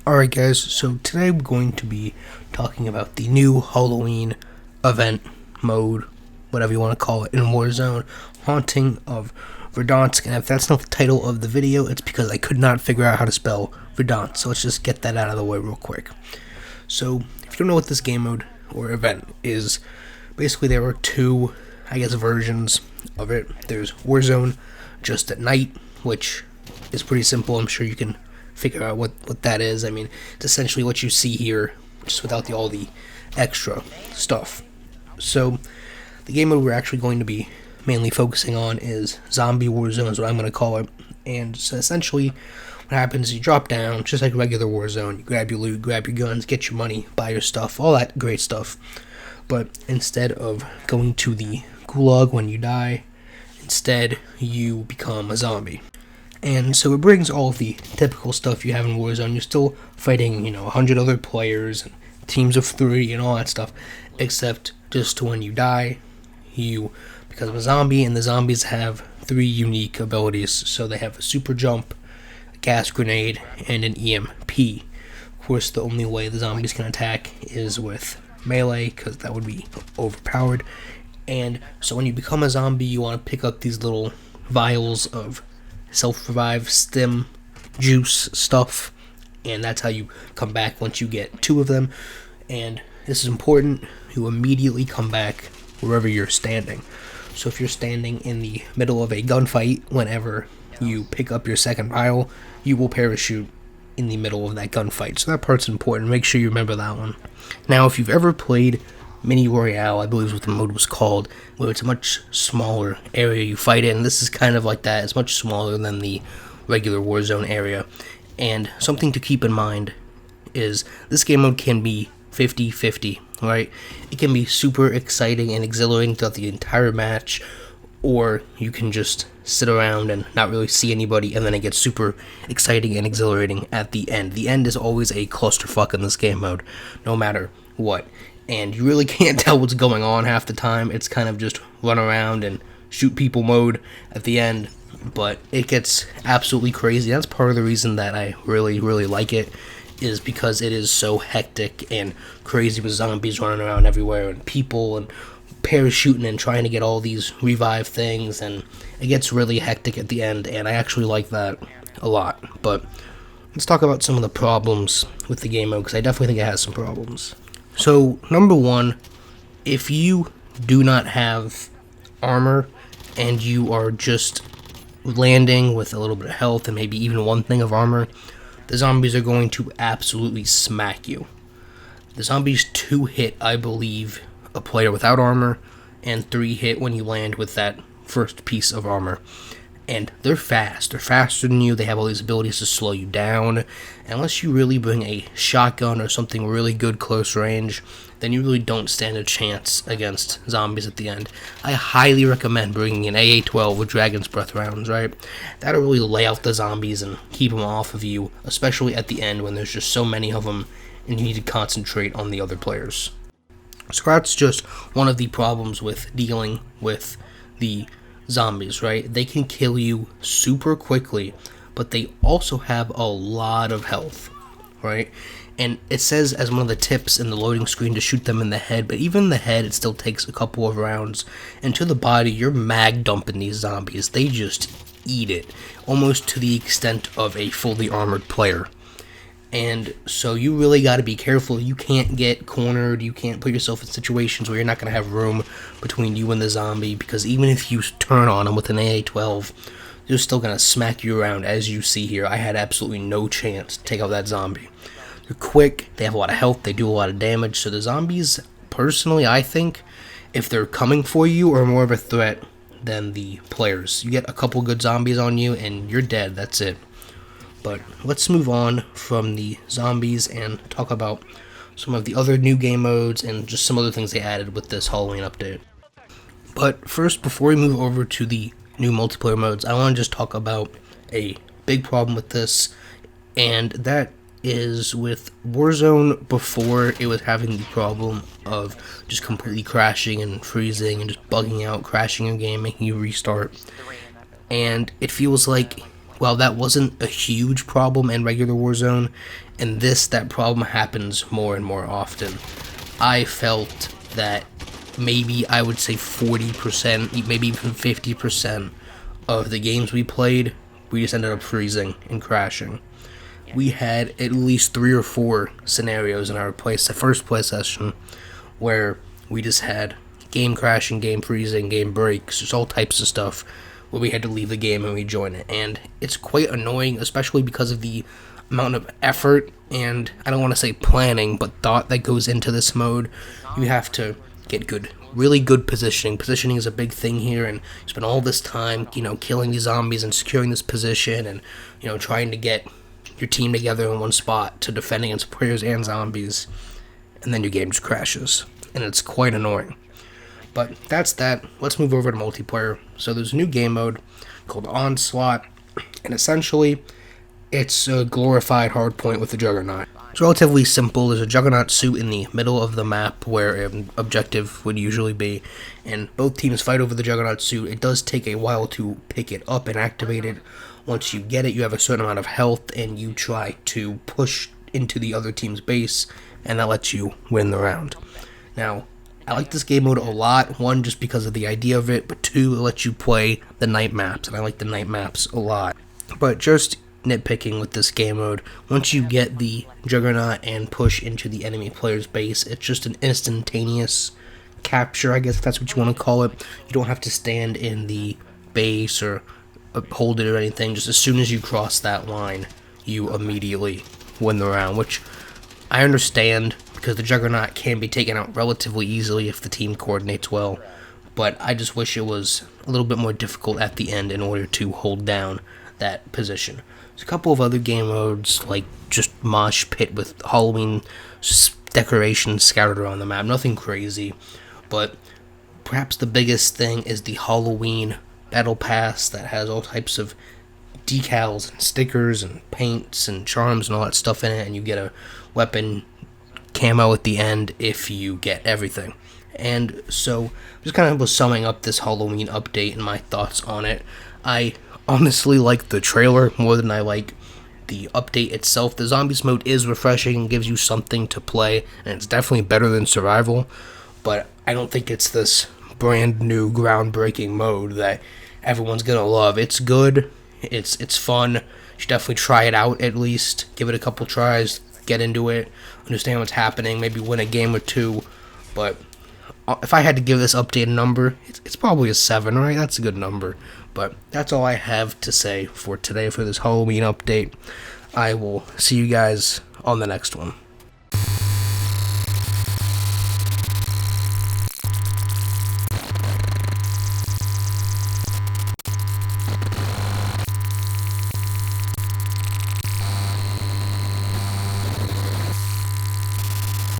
Alright guys, so today we're going to be talking about the new Halloween event mode, whatever you want to call it, in Warzone, Haunting of Verdansk. And if that's not the title of the video, it's because I could not figure out how to spell Verdansk, so let's just get that out of the way real quick. So, if you don't know what this game mode or event is, basically there are two, versions of it. There's Warzone just at night, which is pretty simple. I'm sure you can figure out what that is. I mean, it's essentially what you see here, just without all the extra stuff. So, the game mode we're actually going to be mainly focusing on is Zombie Warzone, is what I'm going to call it. And so essentially, what happens is you drop down, just like regular Warzone, you grab your loot, grab your guns, get your money, buy your stuff, all that great stuff. But instead of going to the gulag when you die, instead you become a zombie. And so it brings all of the typical stuff you have in Warzone. You're still fighting, 100 other players, and teams of 3, and all that stuff. Except just when you die, you become a zombie, and the zombies have 3 unique abilities. So they have a super jump, a gas grenade, and an EMP. Of course, the only way the zombies can attack is with melee, because that would be overpowered. And so when you become a zombie, you want to pick up these little vials of self-revive, stim, juice stuff, and that's how you come back once you get 2 of them. And this is important, you immediately come back wherever you're standing. So if you're standing in the middle of a gunfight, whenever you pick up your second vial, you will parachute in the middle of that gunfight. So that part's important, make sure you remember that one. Now, if you've ever played Mini Royale, I believe is what the mode was called, where it's a much smaller area you fight in. This is kind of like that. It's much smaller than the regular Warzone area. And something to keep in mind is this game mode can be 50-50, right? It can be super exciting and exhilarating throughout the entire match, or you can just sit around and not really see anybody, and then it gets super exciting and exhilarating at the end. The end is always a clusterfuck in this game mode, no matter what. And you really can't tell what's going on half the time. It's kind of just run around and shoot people mode at the end. But it gets absolutely crazy. That's part of the reason that I really, really like it, is because it is so hectic and crazy with zombies running around everywhere and people and parachuting and trying to get all these revive things. And it gets really hectic at the end, and I actually like that a lot. But let's talk about some of the problems with the game mode, because I definitely think it has some problems. So, number 1, if you do not have armor and you are just landing with a little bit of health and maybe even 1 thing of armor, the zombies are going to absolutely smack you. The zombies 2 hit, I believe, a player without armor, and 3 hit when you land with that first piece of armor. And they're fast. They're faster than you. They have all these abilities to slow you down. And unless you really bring a shotgun or something really good close range, then you really don't stand a chance against zombies at the end. I highly recommend bringing an AA-12 with Dragon's Breath rounds, right? That'll really lay out the zombies and keep them off of you, especially at the end when there's just so many of them and you need to concentrate on the other players. So that's just one of the problems with dealing with the zombies, right? They can kill you super quickly, but they also have a lot of health, right? And it says as one of the tips in the loading screen to shoot them in the head, but even in the head it still takes a couple of rounds, and to the body you're mag dumping these zombies. They just eat it, almost to the extent of a fully armored player. And so you really got to be careful. You can't get cornered. You can't put yourself in situations where you're not going to have room between you and the zombie, because even if you turn on them with an AA-12, they're still going to smack you around, as you see here. I had absolutely no chance to take out that zombie. They're quick. They have a lot of health. They do a lot of damage. So the zombies, personally, I think, if they're coming for you, are more of a threat than the players. You get a couple good zombies on you, and you're dead. That's it. But let's move on from the zombies and talk about some of the other new game modes and just some other things they added with this Halloween update. But first, before we move over to the new multiplayer modes, I want to just talk about a big problem with this, and that is with Warzone. Before, it was having the problem of just completely crashing and freezing and just bugging out, crashing your game, making you restart. And it feels like while that wasn't a huge problem in regular Warzone, in this, that problem happens more and more often. I felt that maybe I would say 40%, maybe even 50% of the games we played, we just ended up freezing and crashing. We had at least 3 or 4 scenarios in our first play session where we just had game crashing, game freezing, game breaks, just all types of stuff where we had to leave the game and rejoin it. And it's quite annoying, especially because of the amount of effort and, I don't want to say planning, but thought that goes into this mode. You have to get good, really good positioning. Positioning is a big thing here, and you spend all this time, killing these zombies and securing this position and, trying to get your team together in one spot to defend against players and zombies, and then your game just crashes, and it's quite annoying. But that's that. Let's move over to multiplayer. So there's a new game mode called Onslaught, and essentially it's a glorified hardpoint with a Juggernaut. It's relatively simple. There's a Juggernaut suit in the middle of the map where an objective would usually be, and both teams fight over the Juggernaut suit. It does take a while to pick it up and activate it. Once you get it, you have a certain amount of health, and you try to push into the other team's base, and that lets you win the round. Now, I like this game mode a lot. 1, just because of the idea of it, but 2, it lets you play the night maps, and I like the night maps a lot. But just nitpicking with this game mode, once you get the Juggernaut and push into the enemy player's base, it's just an instantaneous capture, I guess if that's what you want to call it. You don't have to stand in the base or hold it or anything. Just as soon as you cross that line, you immediately win the round, which I understand because the Juggernaut can be taken out relatively easily if the team coordinates well, but I just wish it was a little bit more difficult at the end in order to hold down that position. There's a couple of other game modes, like just mosh pit with Halloween decorations scattered around the map. Nothing crazy, but perhaps the biggest thing is the Halloween Battle Pass that has all types of decals and stickers and paints and charms and all that stuff in it, and you get a weapon camo at the end if you get everything. And so, just kind of was summing up this Halloween update and my thoughts on it. I honestly like the trailer more than I like the update itself. The zombies mode is refreshing and gives you something to play, and it's definitely better than survival, but I don't think it's this brand new groundbreaking mode that everyone's gonna love. It's good, it's fun. You should definitely try it out, at least give it a couple tries, get into it, understand what's happening, maybe win a game or 2. But if I had to give this update a number, it's probably a 7, right? That's a good number. But that's all I have to say for today for this Halloween update. I will see you guys on the next one.